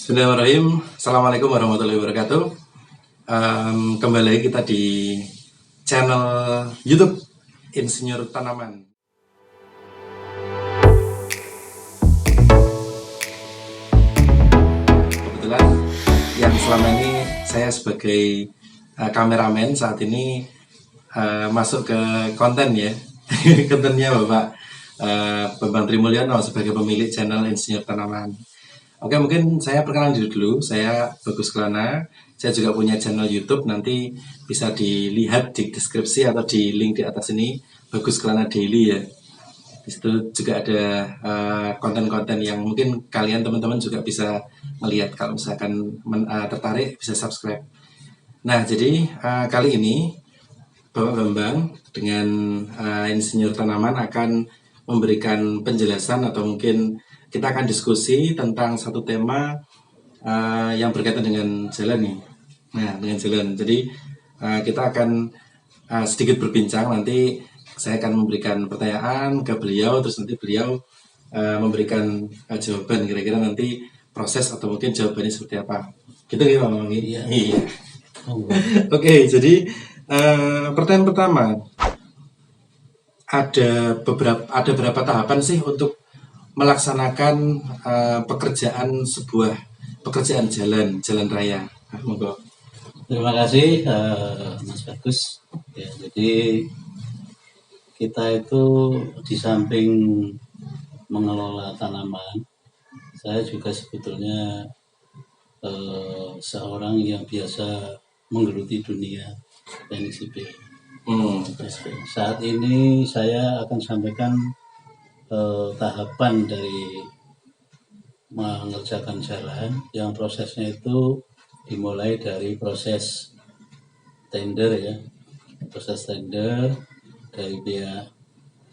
Bismillahirrahmanirrahim. Assalamualaikum warahmatullahi wabarakatuh. Kembali lagi kita di channel YouTube Insinyur Tanaman. Kebetulan yang selama ini saya sebagai kameramen saat ini masuk ke konten ya, kontennya Bapak Bambang Trimulyono sebagai pemilik channel Insinyur Tanaman. Oke, mungkin saya perkenalan diri dulu. Saya Bagus Kelana. Saya juga punya channel YouTube. Nanti bisa dilihat di deskripsi atau di link di atas ini, Bagus Kelana Daily ya. Di situ juga ada konten-konten yang mungkin kalian teman-teman juga bisa melihat. Kalau misalkan tertarik, bisa subscribe. Nah, jadi kali ini Bapak Bambang dengan Insinyur Tanaman akan memberikan penjelasan atau mungkin kita akan diskusi tentang satu tema yang berkaitan dengan jalan nih. Nah, dengan jalan. Jadi kita akan sedikit berbincang. Nanti saya akan memberikan pertanyaan ke beliau, terus nanti beliau memberikan jawaban. Kira-kira nanti proses atau mungkin jawabannya seperti apa. Gitu ya, Pak Bambang? Iya. Oke, jadi pertanyaan pertama. Ada berapa tahapan sih untuk melaksanakan sebuah pekerjaan jalan raya? Monggo. Terima kasih Mas Bagus. Ya, jadi kita itu di samping mengelola tanaman, saya juga sebetulnya seorang yang biasa menggeluti dunia teknik sipil. Saat ini saya akan sampaikan tahapan dari mengerjakan jalan yang prosesnya itu dimulai dari proses tender ya, proses tender dari pihak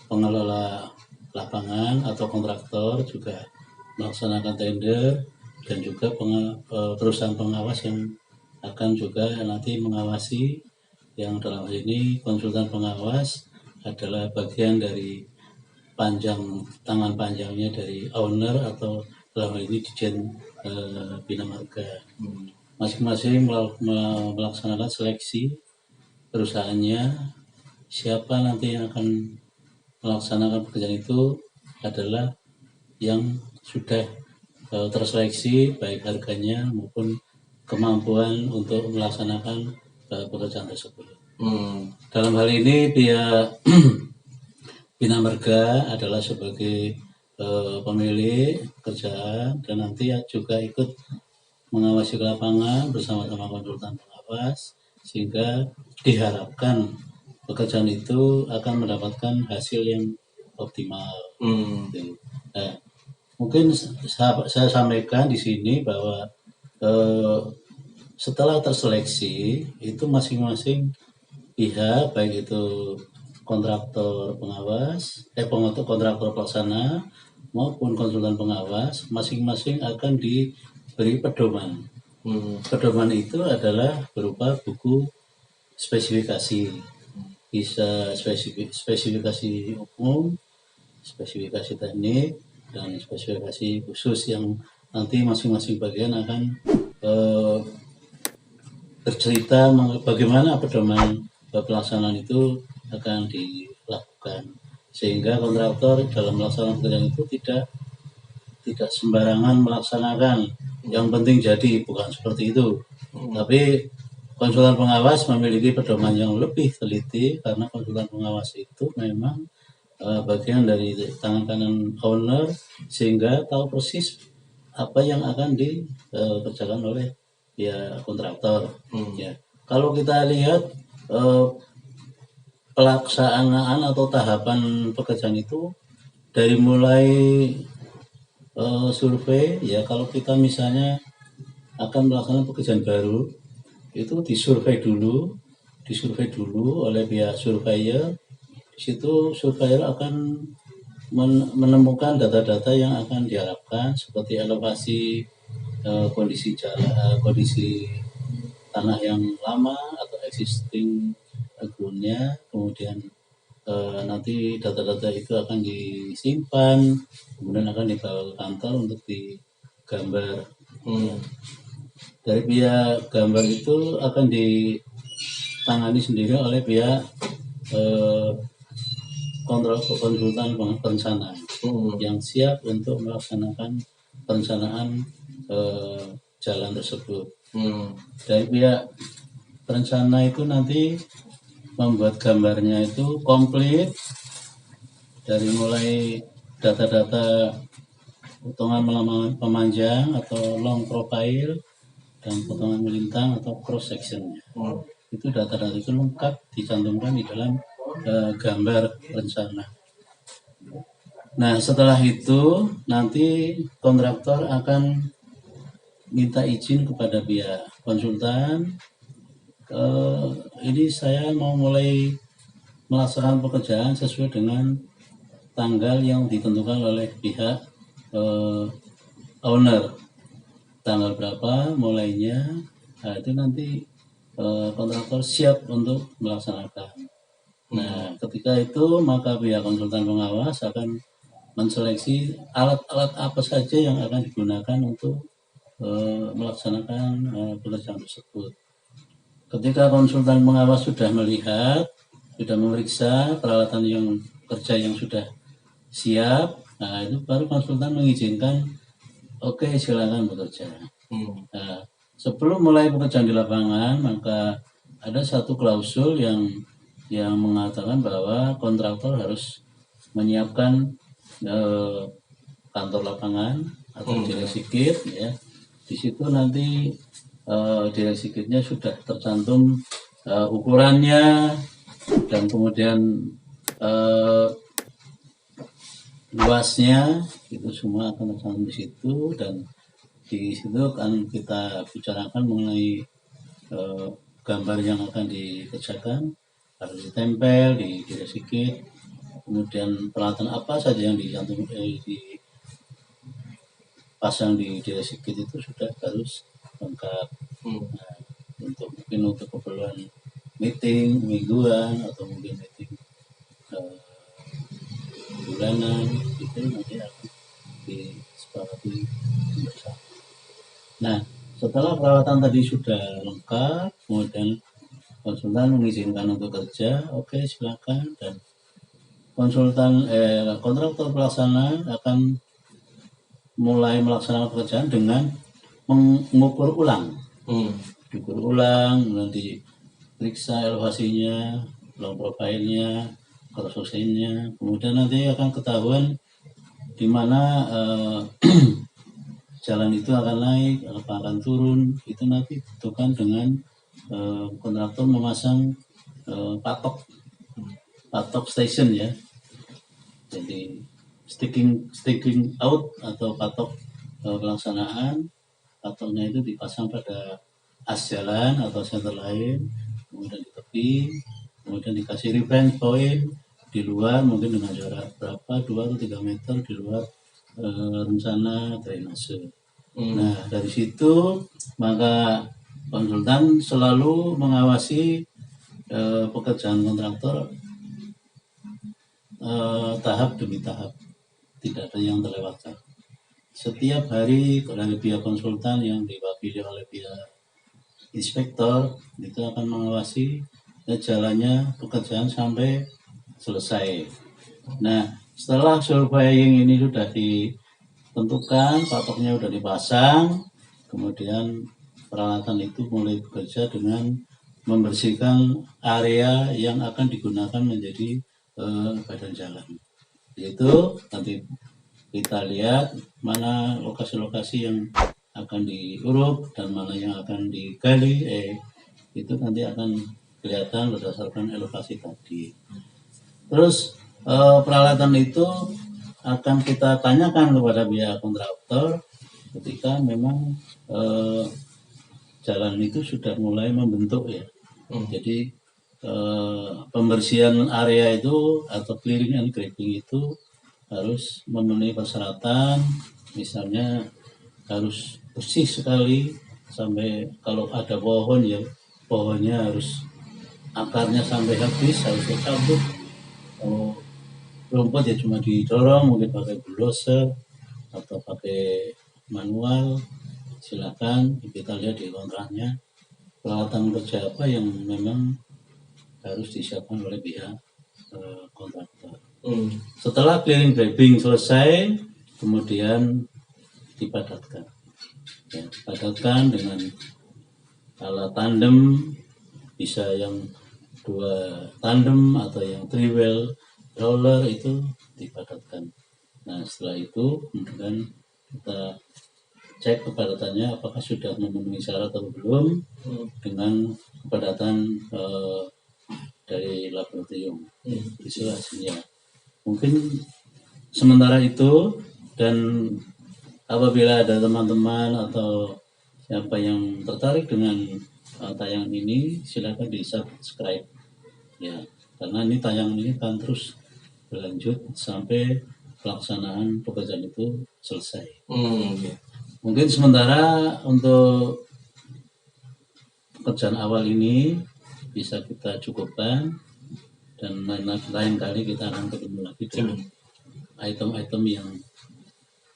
pengelola lapangan atau kontraktor juga melaksanakan tender, dan juga perusahaan pengawas yang akan juga nanti mengawasi, yang dalam hal ini konsultan pengawas adalah bagian dari tangan panjangnya dari owner atau dalam hal ini Dijen Bina Marga. Masing-masing melaksanakan seleksi perusahaannya. Siapa nanti yang akan melaksanakan pekerjaan itu adalah yang sudah terseleksi baik harganya maupun kemampuan untuk melaksanakan pekerjaan tersebut. Dalam hal ini pihak Bina Marga adalah sebagai pemilik kerjaan dan nanti juga ikut mengawasi ke lapangan bersama-sama konsultan pengawas, sehingga diharapkan pekerjaan itu akan mendapatkan hasil yang optimal. Nah, mungkin saya sampaikan di sini bahwa setelah terseleksi itu masing-masing pihak, baik itu kontraktor pengawas, kontraktor pelaksana maupun konsultan pengawas, masing-masing akan diberi pedoman. Pedoman itu adalah berupa buku spesifikasi, bisa spesifikasi umum, spesifikasi teknik, dan spesifikasi khusus yang nanti masing-masing bagian akan bercerita bagaimana pedoman pelaksanaan itu akan dilakukan, sehingga kontraktor dalam melaksanakan pekerjaan itu tidak sembarangan melaksanakan, yang penting jadi, bukan seperti itu. Tapi konsultan pengawas memiliki pedoman yang lebih teliti, karena konsultan pengawas itu memang bagian dari tangan kanan owner, sehingga tahu persis apa yang akan dikerjakan oleh pihak kontraktor. Ya, kalau kita lihat pelaksanaan atau tahapan pekerjaan itu dari mulai survei ya, kalau kita misalnya akan melaksanakan pekerjaan baru itu disurvei dulu oleh pihak surveyor. Di situ surveyor akan menemukan data-data yang akan diharapkan, seperti elevasi, kondisi jalan, kondisi tanah yang lama atau existing groundnya, kemudian nanti data-data itu akan disimpan, kemudian akan dibawa ke kantor untuk digambar Hmm. Dari pihak gambar itu akan ditangani sendiri oleh pihak konsultan perencanaan yang siap untuk melaksanakan perencanaan jalan tersebut. Dari pihak perencana itu nanti membuat gambarnya itu komplit dari mulai data-data potongan pemanjang atau long profile dan potongan melintang atau cross sectionnya. Itu data-data itu lengkap dicantumkan di dalam gambar rencana. Nah, setelah itu nanti kontraktor akan minta izin kepada pihak konsultan. Ini saya mau mulai melaksanakan pekerjaan sesuai dengan tanggal yang ditentukan oleh pihak owner. Tanggal berapa mulainya, nah itu nanti kontraktor siap untuk melaksanakan. Nah, ketika itu maka pihak konsultan pengawas akan menseleksi alat-alat apa saja yang akan digunakan untuk melaksanakan pekerjaan tersebut. Ketika konsultan pengawas sudah melihat, sudah memeriksa peralatan yang kerja yang sudah siap, nah itu baru konsultan mengizinkan, oke, silakan bekerja. Nah, sebelum mulai pekerjaan di lapangan, maka ada satu klausul yang mengatakan bahwa kontraktor harus menyiapkan kantor lapangan atau direksi kit, ya. Di situ nanti direksi kitnya sudah tercantum ukurannya dan kemudian luasnya, itu semua akan tercantum di situ, dan di situ akan kita bicarakan mengenai gambar yang akan dikerjakan, harus ditempel di direksi kit, kemudian peralatan apa saja yang dipasang di direksi kit itu sudah harus lengkap. Nah, mungkin untuk keperluan meeting mingguan atau mungkin meeting bulanan, itu nanti akan disepakati bersama. Nah, setelah peralatan tadi sudah lengkap, kemudian konsultan mengizinkan untuk kerja, oke, silakan, dan kontraktor pelaksana akan mulai melaksanakan pekerjaan dengan mengukur ulang. Diukur ulang, nanti periksa elevasinya, long profile-nya, cross section-nya, kemudian nanti akan ketahuan di mana jalan itu akan naik, apa akan turun, itu nanti ditentukan dengan kontraktor memasang patok station, ya. Jadi sticking out atau patok pelaksanaan, patoknya itu dipasang pada as jalan atau center line, kemudian di tepi, kemudian dikasih reference point di luar, mungkin dengan jarak berapa, 2 atau 3 meter di luar rencana drainase. Nah, dari situ maka konsultan selalu mengawasi pekerjaan kontraktor tahap demi tahap, tidak ada yang terlewatkan. Setiap hari dari pihak konsultan yang diwakili oleh pihak inspektor itu akan mengawasi jalannya pekerjaan sampai selesai. Nah, setelah surveying ini sudah ditentukan, patoknya sudah dipasang, kemudian peralatan itu mulai bekerja dengan membersihkan area yang akan digunakan menjadi badan jalan. Yaitu nanti kita lihat mana lokasi-lokasi yang akan diuruk dan mana yang akan digali, itu nanti akan kelihatan berdasarkan elevasi tadi. Terus peralatan itu akan kita tanyakan kepada pihak kontraktor ketika memang jalan itu sudah mulai membentuk, ya. Jadi pembersihan area itu atau clearing and grading itu harus memenuhi persyaratan, misalnya harus bersih sekali, sampai kalau ada pohon, ya pohonnya harus akarnya sampai habis, harus dicabut. Kalau rumput ya cuma didorong, mungkin pakai bulldozer atau pakai manual, silakan kita lihat di kontraknya peralatan kerja apa yang memang harus disiapkan oleh pihak kontraktor. Setelah clearing driving selesai, kemudian dipadatkan. Ya, dipadatkan dengan alat tandem, bisa yang 2 tandem atau yang 3 wheel roller itu dipadatkan. Nah, setelah itu kemudian kita cek kepadatannya apakah sudah memenuhi syarat atau belum dengan kepadatan dari laboratorium. Itu hasilnya. Mungkin sementara itu, dan apabila ada teman-teman atau siapa yang tertarik dengan tayangan ini, silakan di subscribe ya, karena ini tayangan ini akan terus berlanjut sampai pelaksanaan pekerjaan itu selesai. Mungkin sementara untuk pekerjaan awal ini bisa kita cukupkan, dan lain kali kita akan ketemu lagi dengan item-item yang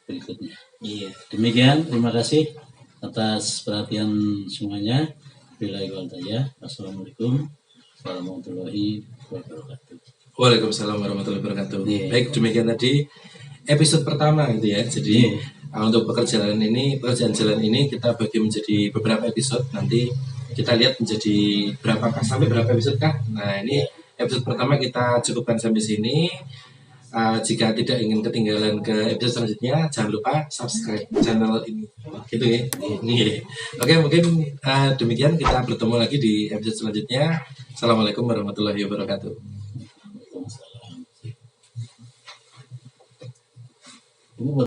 berikutnya. Demikian, terima kasih atas perhatian semuanya. Assalamualaikum warahmatullahi wabarakatuh. Waalaikumsalam warahmatullahi wabarakatuh. Baik, demikian tadi episode pertama gitu ya. Jadi untuk pekerjaan jalan ini kita bagi menjadi beberapa episode. Nanti kita lihat menjadi sampai berapa episode kah? Nah, ini episode pertama kita cukupkan sampai sini. Jika tidak ingin ketinggalan ke episode selanjutnya, jangan lupa subscribe channel ini. Gitu ya. Oke, mungkin demikian, kita bertemu lagi di episode selanjutnya. Assalamualaikum warahmatullahi wabarakatuh.